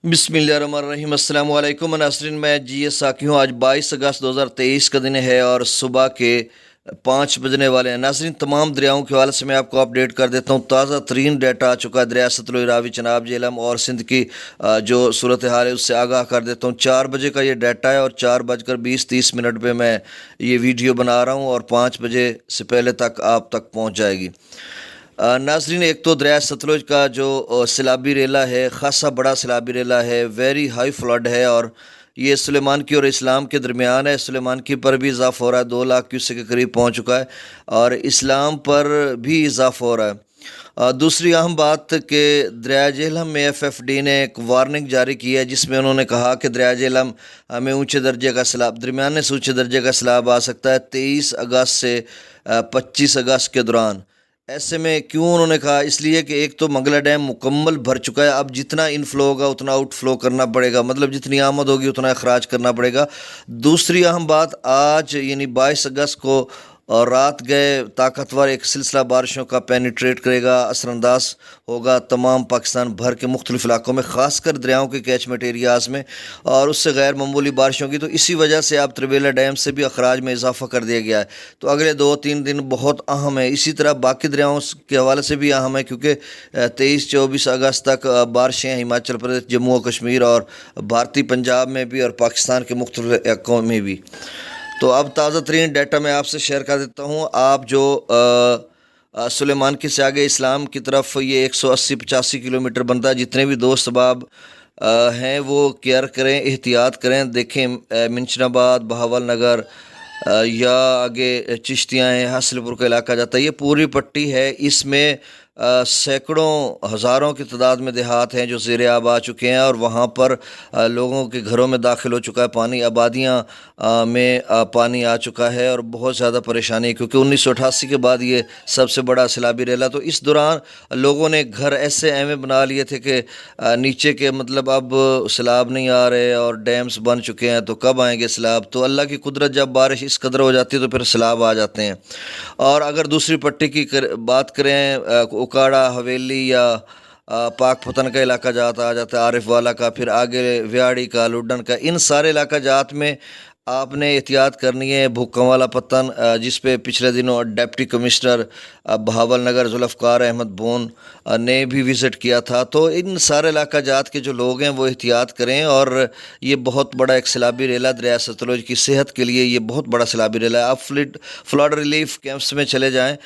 बिस्मिल्लाहिर्रहमानिर्रहीम। अस्सलाम वालेकुम नाज़रीन, मैं साकी हूँ। आज 22 अगस्त 2023 का दिन है और सुबह के 5 बजने वाले हैं। नाज़रीन, तमाम दरियाओं के हवाले से मैं आपको अपडेट कर देता हूँ। ताज़ा तरीन डाटा आ चुका है दरिया सतलुज, रावी, चनाब, झेलम और सिंध की जो सूरत हाल है उससे आगाह कर देता हूँ। 4 बजे का ये डाटा है और 4:20-30 पे मैं ये वीडियो बना रहा हूँ और 5 बजे से पहले तक आप तक पहुँच जाएगी। नाज़रीन, एक तो दरिया सतलुज का जो सैलाबी रेला है, ख़ासा बड़ा सैलाबी रेला है, वेरी हाई फ्लड है और ये सुलेमान की और इस्लाम के दरमियान है। सुलेमान की पर भी इजाफ़ा हो रहा है, 2 लाख क्यूसेक के करीब पहुंच चुका है और इस्लाम पर भी इजाफ़ा हो रहा है। दूसरी अहम बात कि दरिया झेलम में FFD ने एक वार्निंग जारी की है, जिसमें उन्होंने कहा कि दरिया झेलम में ऊंचे दर्जे का सैलाब, दरमियाने से ऊंचे दर्जे का सैलाब आ सकता है 23 अगस्त से 25 अगस्त के दौरान। ऐसे में क्यों उन्होंने कहा, इसलिए कि एक तो मंगला डैम मुकम्मल भर चुका है। अब जितना इनफ्लो होगा उतना आउटफ्लो करना पड़ेगा, मतलब जितनी आमद होगी उतना अखराज करना पड़ेगा। दूसरी अहम बात, आज यानी 22 अगस्त को और रात गए ताकतवर एक सिलसिला बारिशों का पेनिट्रेट करेगा, असरअंदाज होगा तमाम पाकिस्तान भर के मुख्तलिफ इलाकों में, ख़ासकर दरियाओं के कैचमेंट एरियाज़ में, और उससे गैर मामूली बारिशों की। तो इसी वजह से अब त्रिवेला डैम से भी अखराज में इजाफा कर दिया गया है। तो अगले 2-3 दिन बहुत अहम है। इसी तरह बाकी दरियाओं के हवाले से भी अहम है, क्योंकि 23-24 अगस्त तक बारिशें हिमाचल प्रदेश, जम्मू और कश्मीर और भारतीय पंजाब में भी और पाकिस्तान के मुख्तलिफ इलाकों में भी। तो अब ताज़ा तरीन डाटा मैं आपसे शेयर कर देता हूँ। आप जो सुलेमान की से आगे इस्लाम की तरफ ये 180-85 किलोमीटर बनता है। जितने भी दोस्त अहबाब हैं वो केयर करें, एहतियात करें। देखें मिंशनाबाद, बहावल नगर या आगे चिश्तियाँ हैं, हासिलपुर का इलाका जाता है, ये पूरी पट्टी है। इसमें सैकड़ों हज़ारों की तादाद में देहात हैं जो ज़ेरे आब आ चुके हैं और वहाँ पर लोगों के घरों में दाखिल हो चुका है पानी, आबादियाँ में पानी आ चुका है और बहुत ज़्यादा परेशानी है, क्योंकि 1988 के बाद ये सबसे बड़ा सैलाबी रेला। तो इस दौरान लोगों ने घर ऐसे ऐਵੇਂ बना लिए थे कि नीचे के मतलब अब सैलाब नहीं आ रहे और डैम्स बन चुके हैं, तो कब आएंगे सैलाब। तो अल्लाह की कुदरत, जब बारिश इस कदर हो जाती है तो फिर सैलाब आ जाते हैं। और अगर दूसरी पट्टी की बात करें, उकाड़ा, हवेली या पाक पतन का इलाका जात आ जाता है, आरिफ वाला का, फिर आगे व्याड़ी का, लुडन का, इन सारे इलाका जात में आपने एहतियात करनी है। भुक्कम वाला पतन जिस पे पिछले दिनों डिप्टी कमिश्नर बहावल नगर जुल्फ़कार अहमद बोन ने भी विज़िट किया था। तो इन सारे इलाका जात के जो लोग हैं वो एहतियात करें। और ये बहुत बड़ा एक सैलाबी रेला दरिया सतलुज की सेहत के लिए ये बहुत बड़ा सैलाबी रेला है। आप फ्लड रिलीफ कैंप्स में चले जाएं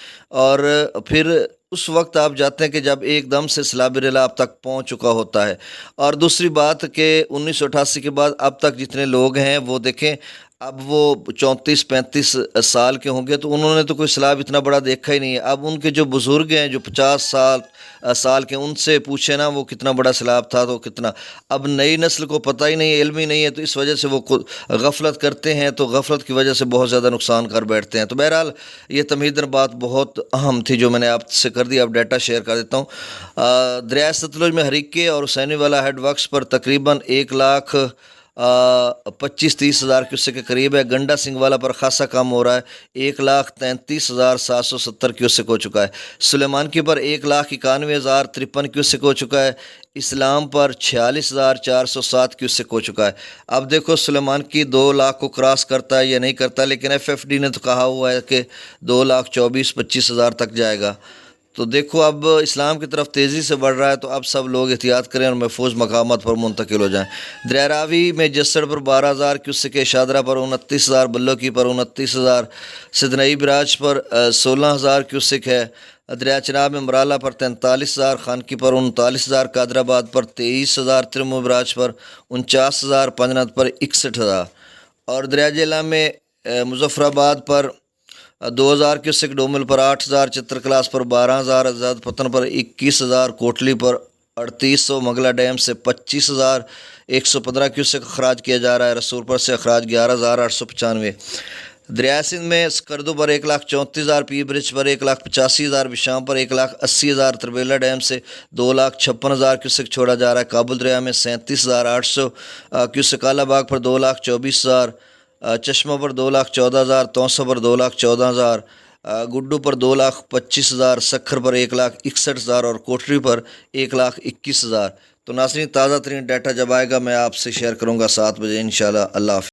और फिर उस वक्त आप जाते हैं कि जब एकदम से सैलाबी रेला आप तक पहुंच चुका होता है। और दूसरी बात कि 1988 के बाद अब तक जितने लोग हैं वो देखें, अब वो 34-35 साल के होंगे, तो उन्होंने तो कोई सैलाब इतना बड़ा देखा ही नहीं है। अब उनके जो बुज़ुर्ग हैं जो 50 साल के, उनसे पूछे ना वो कितना बड़ा सैलाब था, तो कितना। अब नई नस्ल को पता ही नहीं है, इल्म ही नहीं है, तो इस वजह से वो गफलत करते हैं, तो गफलत की वजह से बहुत ज़्यादा नुकसान कर बैठते हैं। तो बहरहाल ये तमहीदन बात बहुत अहम थी जो मैंने आपसे कर दी। अब डाटा शेयर कर देता हूँ। दरिया सतलुज में हरीके और हुसैनी वाला हेड वर्क्स पर तकरीबन 1,25-30 हज़ार क्यूसेक के करीब है। गंडा सिंह वाला पर खासा कम हो रहा है, 1,33,770 क्यूसेक हो चुका है। सुलेमान की पर 1,91,053 क्यूसेक हो चुका है। इस्लाम पर 46,407 क्यूसेक हो चुका है। अब देखो सुलेमान की 2 लाख को क्रॉस करता है या नहीं करता, लेकिन FFD ने तो कहा हुआ है कि 2,24-25 हज़ार तक जाएगा। तो देखो अब इस्लाम की तरफ तेज़ी से बढ़ रहा है, तो अब सब लोग एहतियात करें और महफूज मकामात पर मुंतकिल हो जाएँ। दरिया रावी में जस्सड़ पर 12,000 क्यूसेक, शादरा पर 29,000, बल्लोकी पर 29,000, सिदनई बराज पर 16,000 क्यूसेक है। दरिया चनाब में मराला पर 43,000, खानकी पर 39,000, कादराबाद पर 23,000, त्रिमो बराज पर 49,000, पंजनद पर 61,000। और दरिया झेलम में मुजफ्फराबाद पर 2,000 क्यूसेक, डोमल पर 8,000, चित्रकलास पर 12,000, आज़ाद पतन पर 21,000, कोटली पर 3800, मंगला डैम से 25,115 क्यूसेक अखराज किया जा रहा है। रसूलपुर से अखराज 11,895। दरिया सिंध में स्कर्दू पर 1,34,000, पी ब्रिज पर 1,85,000, बिशाम पर 1,80,000, त्रिवेला डैम से 2,56,000 क्यूसेक छोड़ा जा रहा है। काबुल दरिया में 37,800 क्यूसेक, कालाबाग पर 2,24,000, चश्मा पर 2,14,000, तौसा पर 2,14,000, गुड्डू पर 2,25,000, सखर पर 1,61,000 और कोठरी पर 1,21,000। تو ناظرین تازہ ترین ڈیٹا جب آئے گا میں آپ سے شیئر کروں گا 7 بجے انشاءاللہ۔ اللہ حافظ۔